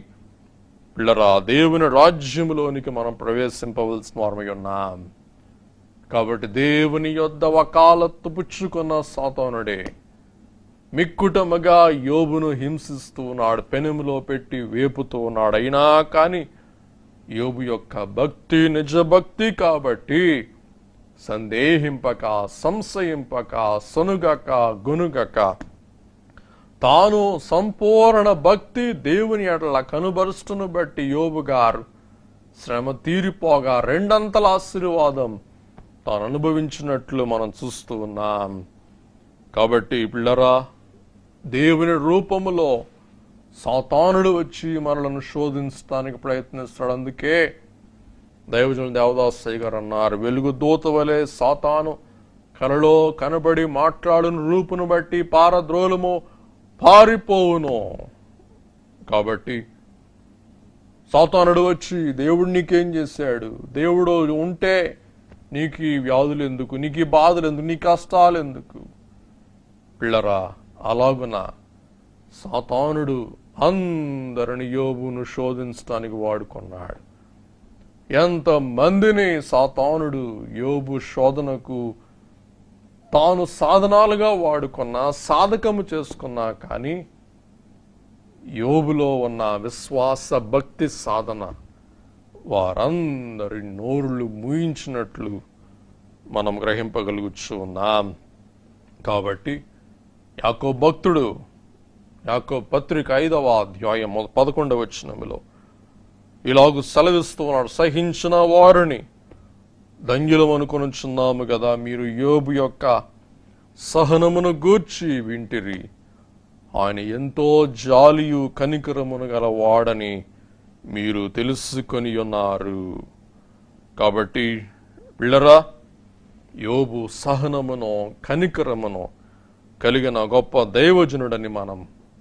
పిల్లరా, దేవుని రాజ్యములోనికి మనం ప్రవేశింపవలసిన వారమై ఉన్నాం. కాబట్టి దేవుని యొద్ద వకాలత్తు పుచ్చుకున్న సాతానుడే మిక్కుటముగా యోబును హింసిస్తూ ఉన్నాడు, పెనుములో పెట్టి వేపుతూ ఉన్నాడు. అయినా కానీ యోబు యొక్క భక్తి నిజ భక్తి కాబట్టి సందేహింపక, సంశయింపక, సొనుగక, గొనుగక తాను సంపూర్ణ భక్తి దేవుని ఎడల కనుబరుస్తును బట్టి యోబు గారు శ్రమ తీరిపోగా రెండంతల ఆశీర్వాదం తాను అనుభవించినట్లు మనం చూస్తూ ఉన్నాం. కాబట్టి పిల్లరా, దేవుని రూపములో సాతానుడు వచ్చి మనలను శోధించడానికి ప్రయత్నిస్తాడు. అందుకే దైవజనులు దేవదాసయ్య గారు అన్నారు, వెలుగు దూత వలె సాతాను కలలో కనబడి మాట్లాడును రూపును బట్టి పారద్రోలము పారిపోవును. కాబట్టి సాతానుడు వచ్చి దేవుడు నీకేం చేశాడు, దేవుడు ఉంటే నీకు ఈ వ్యాధులు ఎందుకు, నీకు ఈ బాధలు ఎందుకు, నీ కష్టాలు ఎందుకు? పిల్లరా, అలాగున సాతానుడు అందరిని యోబును శోధించడానికి వాడుకున్నాడు. ఎంతమందిని సాతానుడు యోబు శోధనకు తాను సాధనాలుగా వాడుకున్నా, సాధకము చేసుకున్నా, కానీ యోబులో ఉన్న విశ్వాస భక్తి సాధన వారందరి నోరులు మూయించినట్లు మనం గ్రహింపగలుగుచూ ఉన్నాం. కాబట్టి యాకోబు భక్తుడు యాకోబు పత్రిక 5వ అధ్యాయం 11వ వచనములో ఇలాగు సెలవిస్తూ ఉన్నాడు, సహించిన వారిని ధన్యులం అనుకొనుచున్నాము కదా, మీరు యోబు యొక్క సహనమును గూర్చి వింటిరి. ఆయన ఎంతో జాలియు కనికరమును గల వాడని మీరు తెలుసుకొని ఉన్నారు. కాబట్టి పిల్లరా, యోబు సహనమును కనికరమును కలిగిన గొప్ప దైవజనుడని మనం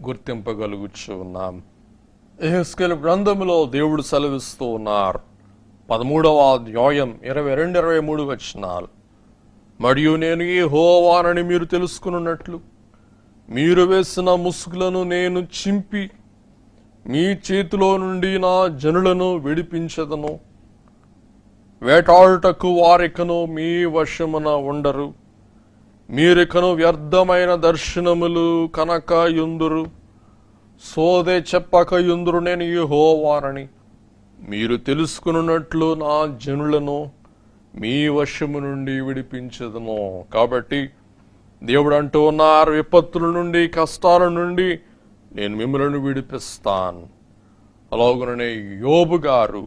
గుర్తింపగలుగుచు ఉన్నాం. యెహెజ్కేలు గ్రంథములో దేవుడు సెలవిస్తూ ఉన్నారు, 13వ అధ్యాయం 22-23 వచనాలు. మరియు నేను యెహోవానని మీరు తెలుసుకున్నట్లు మీరు వేసిన ముసుగులను నేను చింపి మీ చేతిలో నుండి నా జనులను విడిపించదను. వేటాడుటకు వారికను మీ వశమున ఉండరు. మీరికను వ్యర్థమైన దర్శనములు కనక యుందురు, సోదే చెప్పక యుందురు. నేను యెహోవానని మీరు తెలుసుకున్నట్లు నా జనులను మీ వశము నుండి విడిపించదను. కాబట్టి దేవుడు అంటూ ఉన్నారు, విపత్తుల నుండి కష్టాల నుండి నేను మిమ్మల్ని విడిపిస్తాను. అలాగనే యోబు గారు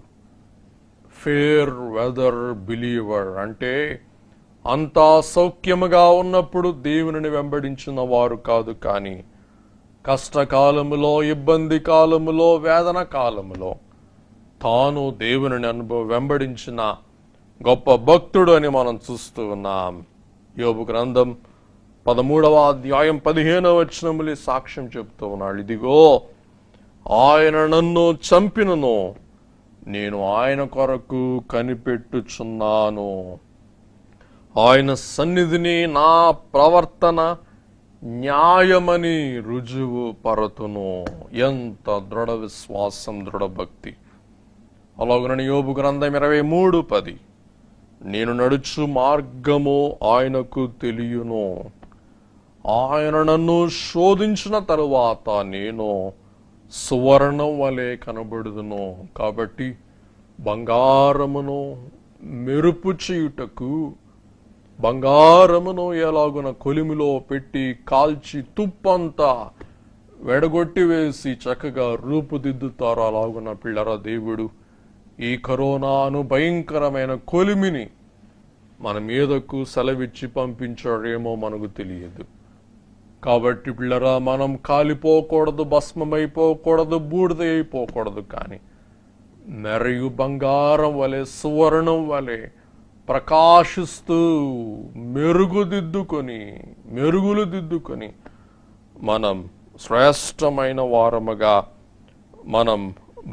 ఫేర్ వెదర్ బిలీవర్, అంటే అంతా సౌఖ్యముగా ఉన్నప్పుడు దేవుని వెంబడించిన వారు కాదు, కానీ కష్టకాలములో, ఇబ్బంది కాలములో, వేదన కాలములో తాను దేవుని వెంబడించిన గొప్ప భక్తుడు అని మనం చూస్తూ ఉన్నాం. యోబు గ్రంథం 13వ అధ్యాయం 15వ వచనములో సాక్ష్యం చెప్తూ ఉన్నాడు, ఇదిగో ఆయన నన్ను చంపినను నేను ఆయన కొరకు కనిపెట్టుచున్నాను. ఆయన సన్నిధిని నా ప్రవర్తన న్యాయమని రుజువు పరతును. ఎంత దృఢ విశ్వాసం, దృఢ భక్తి. అలాగనే యోబు గ్రంథం 23:10, నేను నడుచు మార్గము ఆయనకు తెలియను. ఆయన నన్ను శోధించిన తరువాత నేను సువర్ణం వలె కనబడుదును. కాబట్టి బంగారమును మెరుపు చేయుటకు బంగారమును ఎలాగున కొలిమిలో పెట్టి కాల్చి తుప్పంతా వెడగొట్టి వేసి చక్కగా రూపుదిద్దుతారు. అలాగున పిల్లరా, దేవుడు ఈ కరోనాను భయంకరమైన కొలిమిని మన మీదకు సెలవిచ్చి పంపించాడేమో మనకు తెలియదు. కాబట్టి పిల్లరా, మనం కాలిపోకూడదు, భస్మమైపోకూడదు, బూడిద అయిపోకూడదు, కానీ మెరయు బంగారం వలె, సువర్ణం వలె ప్రకాశిస్తూ మెరుగులు దిద్దుకొని మనం శ్రేష్టమైన వారముగా మనం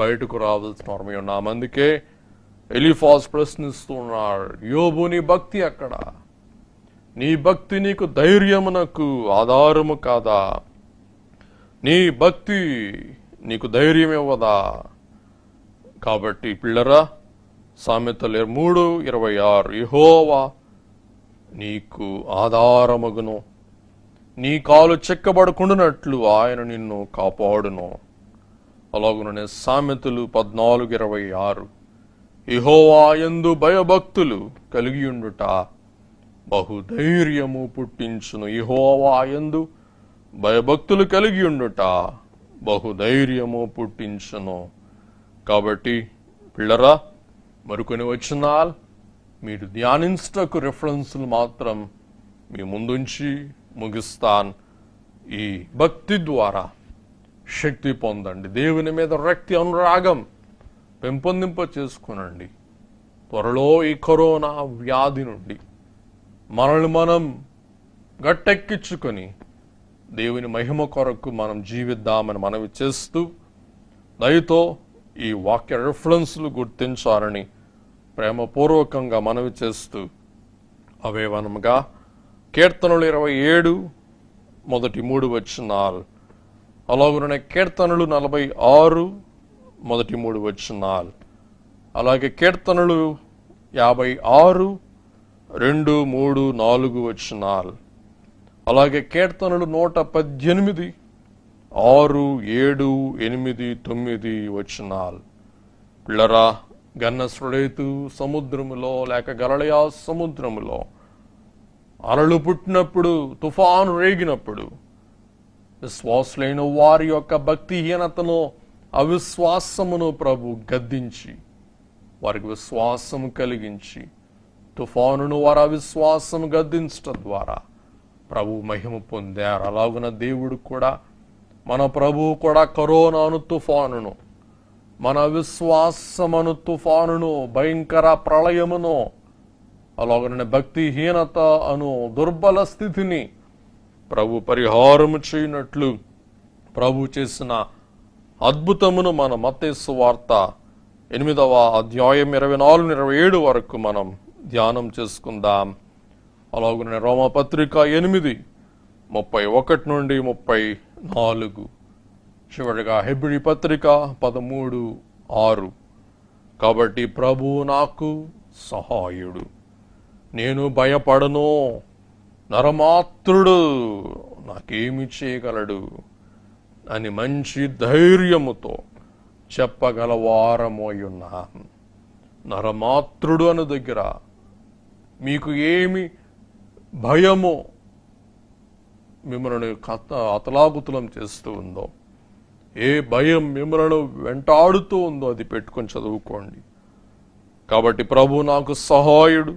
బయటకు రావాల్సిన వారమై ఉన్నాం. అందుకే ఎలీఫాజ్ ప్రశ్నిస్తున్నాడు, యోబు నీ భక్తి ఎక్కడ? నీ భక్తి నీకు ధైర్యమునకు ఆధారము కాదా? నీ భక్తి నీకు ధైర్యం ఇవ్వదా? కాబట్టి పిల్లరా, సామెతలు 3:26, యెహోవా నీకు ఆధారమగును, నీ కాలు చెక్కబడకుండానట్లు ఆయన నిన్ను కాపాడును. అలాగునే సామెతలు 14:26, యెహోవా యందు భయభక్తులు కలిగియుండుట బహుధైర్యము పుట్టించును. యెహోవా యందు భయభక్తులు కలిగియుండుట బహుధైర్యము పుట్టించును. కాబట్టి పిల్లరా, మరికొన్ని వచనాలు మీరు ధ్యానించటకు రెఫరెన్సులు మాత్రం మీ ముందుంచి ముగిస్తాను. ఈ భక్తి ద్వారా శక్తి పొందండి. దేవుని మీద రక్తి అనురాగం పెంపొందింప చేసుకునండి. త్వరలో ఈ కరోనా వ్యాధి నుండి మనల్ని మనం గట్టెక్కించుకొని దేవుని మహిమ కొరకు మనం జీవిద్దామని మనవి చేస్తూ, దయతో ఈ వాక్య రెఫరెన్స్లు గుర్తించాలని ప్రేమపూర్వకంగా మనవి చేస్తూ, అవేవనముగా కీర్తనలు 27 మొదటి 3 వచనాలు, అలాగే కీర్తనలు 46 మొదటి 3 వచనాలు, అలాగే కీర్తనలు 56 2, 3, 4 వచనాలు, అలాగే కీర్తనలు 118 6, 7, 8, 9 వచనాలు. పిల్లరా, గన్నస్రుడైతు సముద్రములో లేక గలిలయ సముద్రములో అలలు పుట్టినప్పుడు, తుఫాను రేగినప్పుడు విశ్వాసులైన వారి యొక్క భక్తిహీనతను, అవిశ్వాసమును ప్రభు గద్దించి వారికి విశ్వాసము కలిగించి, తుఫానును వారి అవిశ్వాసము గద్దించడం ద్వారా ప్రభు మహిమ పొందారు. అలాగున దేవుడు కూడా, మన ప్రభువు కూడా కరోనాను, తుఫానును మన విశ్వాసమును తుఫానును, భయంకర ప్రళయమును, అలాగనే భక్తిహీనత అను దుర్బల స్థితిని ప్రభు పరిహారము చేయనట్లు ప్రభు చేసిన అద్భుతమును మన మత్తయి సువార్త 8వ అధ్యాయం 24-27 వరకు మనం ధ్యానం చేసుకుందాం. అలాగనే రోమపత్రిక 8:31-34, చివరిగా హెబ్రీ పత్రిక 13:6. కాబట్టి ప్రభు నాకు సహాయుడు, నేను భయపడను, నరమాత్రుడు నాకేమి చేయగలడు అని మంచి ధైర్యముతో చెప్పగలవారమోయున్నాం. నరమాత్రుడు అను దగ్గర మీకు ఏమి భయము మిమ్మల్ని అతలాకుతలం చేస్తూ ఉందో, ఏ భయం మిమ్మల్ని వెంటాడుతూ ఉందో అది పెట్టుకొని చదువుకోండి. కాబట్టి ప్రభు నాకు సహాయుడు,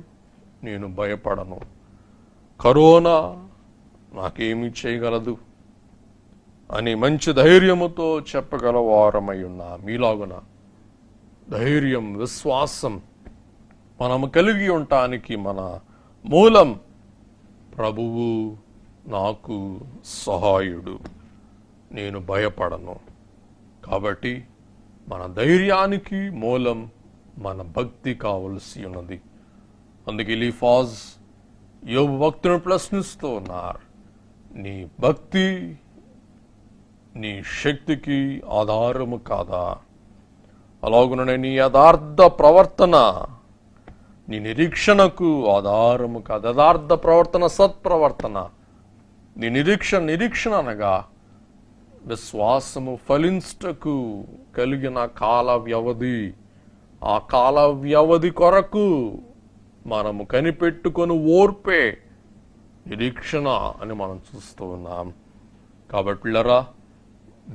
నేను భయపడను, కరోనా నాకేమీ చేయగలదు అని మంచి ధైర్యముతో చెప్పగలవారమై ఉన్నా. మీలాగున ధైర్యం, విశ్వాసం మనము కలిగి ఉండటానికి మన మూలం ప్రభువు నాకు సహాయుడు, నేను భయపడను. కాబట్టి మన ధైర్యానికి మూలం మన భక్తి కావలసి ఉన్నది. అందుకే ఎలీఫాజ్ యోబు భక్తుని ప్రశ్నిస్తూ ఉన్నారు, నీ భక్తి నీ శక్తికి ఆధారము కాదా? అలాగుననే నీ యథార్థ ప్రవర్తన నీ నిరీక్షణకు ఆధారము కాదు. యథార్థ ప్రవర్తన సత్ప్రవర్తన, నీ నిరీక్షణ అనగా విశ్వాసము ఫలించుటకు కలిగిన కాల వ్యవధి. ఆ కాల వ్యవధి కొరకు మనము కనిపెట్టుకొని ఓర్పే నిరీక్షణ అని మనం చూస్తూ ఉన్నాం. కాబట్టి పిల్లరా,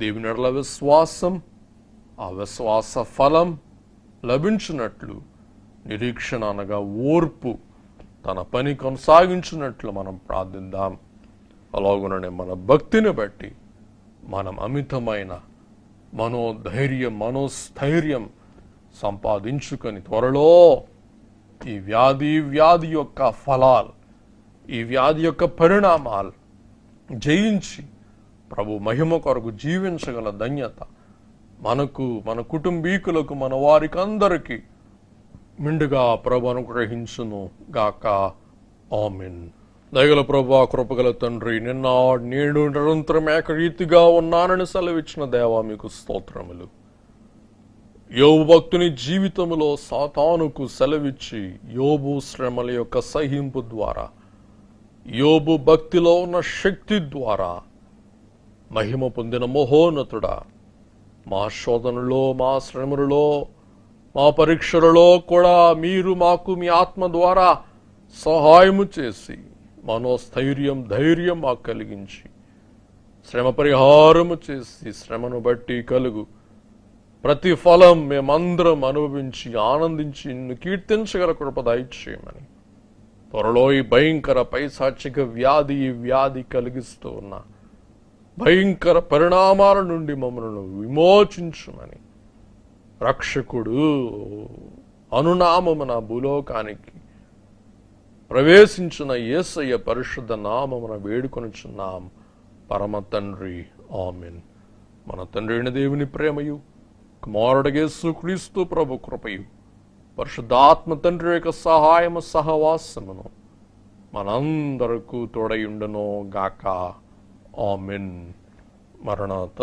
దేవుని ఎడల విశ్వాసం, ఆ విశ్వాస ఫలం లభించినట్లు నిరీక్షణ అనగా ఓర్పు తన పని కొనసాగించినట్లు మనం ప్రార్థిద్దాం. అలాగుననే మన భక్తిని బట్టి మనం అమితమైన మనోధైర్యం, మనోస్థైర్యం సంపాదించుకొని త్వరలో ఈ వ్యాధి యొక్క ఫలాలు, ఈ వ్యాధి యొక్క పరిణామాలు జయించి ప్రభు మహిమ కొరకు జీవించగల ధన్యత మనకు, మన కుటుంబీకులకు, మన వారికి అందరికీ మిండుగా ప్రభు అనుగ్రహించును గాక. ఆమేన్. దయగల ప్రభు, కృపగల తండ్రి, నిన్న నేడు నిరంతరం ఏకరీతిగా ఉన్నానని సెలవిచ్చిన దేవా మీకు స్తోత్రములు. యోబు భక్తుని జీవితంలో సాతానుకు సెలవిచ్చి యోబు శ్రమల యొక్క సహింపు ద్వారా, యోబు భక్తిలో ఉన్న శక్తి ద్వారా మహిమ పొందిన మహోన్నతుడా, మా శోధనలో, మా శ్రమలలో, మా పరీక్షలలో కూడా మీరు మాకు మీ ఆత్మ ద్వారా సహాయము చేసి మనోస్థైర్యం, ధైర్యం మాకు కలిగించి శ్రమ పరిహారము చేసి శ్రమను బట్టి కలుగు ప్రతిఫలం మేమందరం అనుభవించి ఆనందించి నిన్ను కీర్తించగల కృప దయచేయమని, త్వరలో ఈ భయంకర పైశాచిక వ్యాధి కలిగిస్తూ ఉన్న భయంకర పరిణామాల నుండి మమ్మల్ని విమోచించుమని, రక్షకుడు అనునామమున భూలోకానికి ప్రవేశించిన యేసయ్య పరిశుద్ధ నామమున వేడుకొనుచున్నాం పరమ తండ్రి. ఆమేన్. మన తండ్రి అయిన దేవుని ప్రేమయు, కుమారుడు యేసుక్రీస్తు ప్రభు కృపయు, పరిశుద్ధాత్మ తండ్రి యొక్క సహాయము, సహవాసమును మనందరకు తోడయుండును గాక. ఆమేన్. మరణాత.